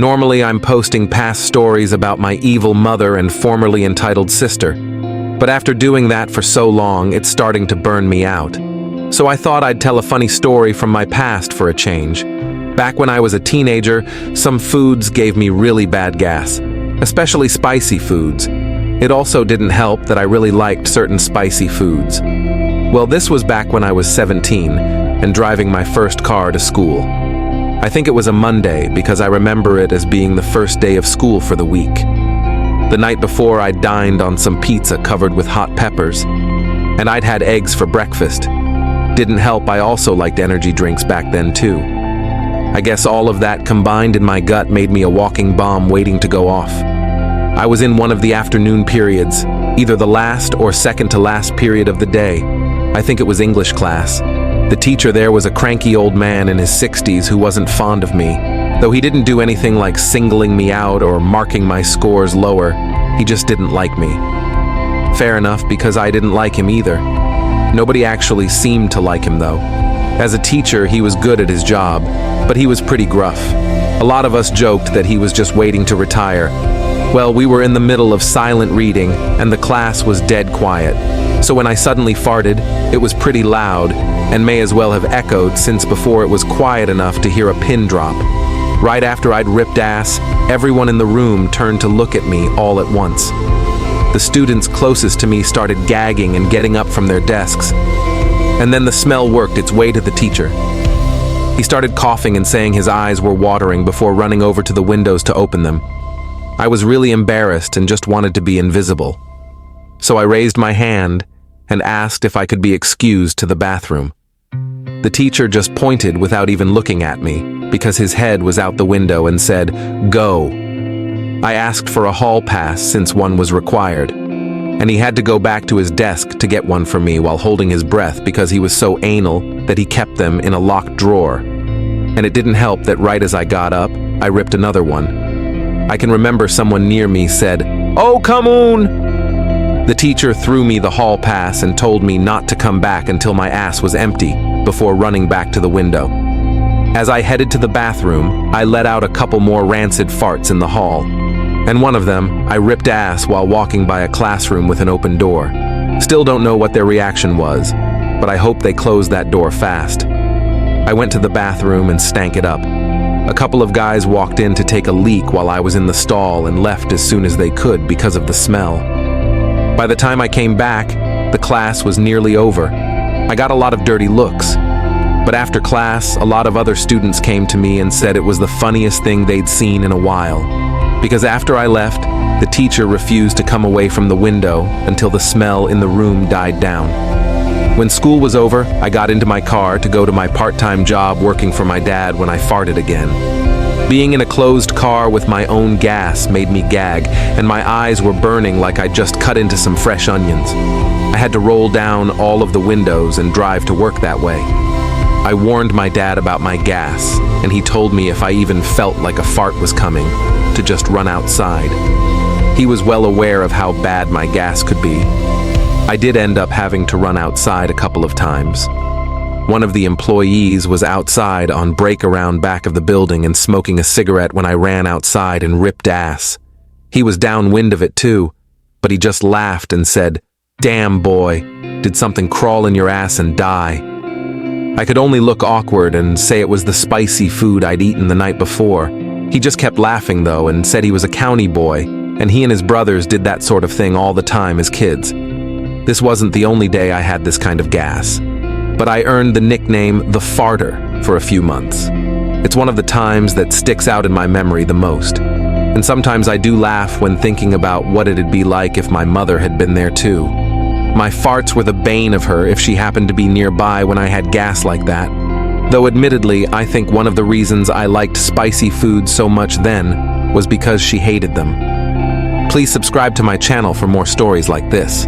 Normally, I'm posting past stories about my evil mother and formerly entitled sister, but after doing that for so long, it's starting to burn me out. So I thought I'd tell a funny story from my past for a change. Back when I was a teenager, some foods gave me really bad gas, especially spicy foods. It also didn't help that I really liked certain spicy foods. Well, this was back when I was 17 and driving my first car to school. I think it was a Monday because I remember it as being the first day of school for the week. The night before, I dined on some pizza covered with hot peppers, and I'd had eggs for breakfast. Didn't help, I also liked energy drinks back then too. I guess all of that combined in my gut made me a walking bomb waiting to go off. I was in one of the afternoon periods, either the last or second to last period of the day. I think it was English class. The teacher there was a cranky old man in his 60s who wasn't fond of me. Though he didn't do anything like singling me out or marking my scores lower, he just didn't like me. Fair enough, because I didn't like him either. Nobody actually seemed to like him though. As a teacher, he was good at his job, but he was pretty gruff. A lot of us joked that he was just waiting to retire. Well, we were in the middle of silent reading, and the class was dead quiet. So when I suddenly farted, it was pretty loud, and may as well have echoed since before it was quiet enough to hear a pin drop. Right after I'd ripped ass, everyone in the room turned to look at me all at once. The students closest to me started gagging and getting up from their desks. And then the smell worked its way to the teacher. He started coughing and saying his eyes were watering before running over to the windows to open them. I was really embarrassed and just wanted to be invisible. So I raised my hand and asked if I could be excused to the bathroom. The teacher just pointed without even looking at me, because his head was out the window, and said, "Go." I asked for a hall pass since one was required, and he had to go back to his desk to get one for me while holding his breath because he was so anal that he kept them in a locked drawer. And it didn't help that right as I got up, I ripped another one. I can remember someone near me said, "Oh, come on!" The teacher threw me the hall pass and told me not to come back until my ass was empty before running back to the window. As I headed to the bathroom, I let out a couple more rancid farts in the hall. And one of them, I ripped ass while walking by a classroom with an open door. Still don't know what their reaction was, but I hope they closed that door fast. I went to the bathroom and stank it up. A couple of guys walked in to take a leak while I was in the stall and left as soon as they could because of the smell. By the time I came back, the class was nearly over. I got a lot of dirty looks. But after class, a lot of other students came to me and said it was the funniest thing they'd seen in a while. Because after I left, the teacher refused to come away from the window until the smell in the room died down. When school was over, I got into my car to go to my part-time job working for my dad when I farted again. Being in a closed car with my own gas made me gag, and my eyes were burning like I just cut into some fresh onions. I had to roll down all of the windows and drive to work that way. I warned my dad about my gas, and he told me if I even felt like a fart was coming, to just run outside. He was well aware of how bad my gas could be. I did end up having to run outside a couple of times. One of the employees was outside on break around back of the building and smoking a cigarette when I ran outside and ripped ass. He was downwind of it too, but he just laughed and said, "Damn boy, did something crawl in your ass and die?" I could only look awkward and say it was the spicy food I'd eaten the night before. He just kept laughing though and said he was a county boy, and he and his brothers did that sort of thing all the time as kids. This wasn't the only day I had this kind of gas, but I earned the nickname the Farter for a few months. It's one of the times that sticks out in my memory the most, and sometimes I do laugh when thinking about what it'd be like if my mother had been there too. My farts were the bane of her if she happened to be nearby when I had gas like that. Though admittedly, I think one of the reasons I liked spicy food so much then was because she hated them. Please subscribe to my channel for more stories like this.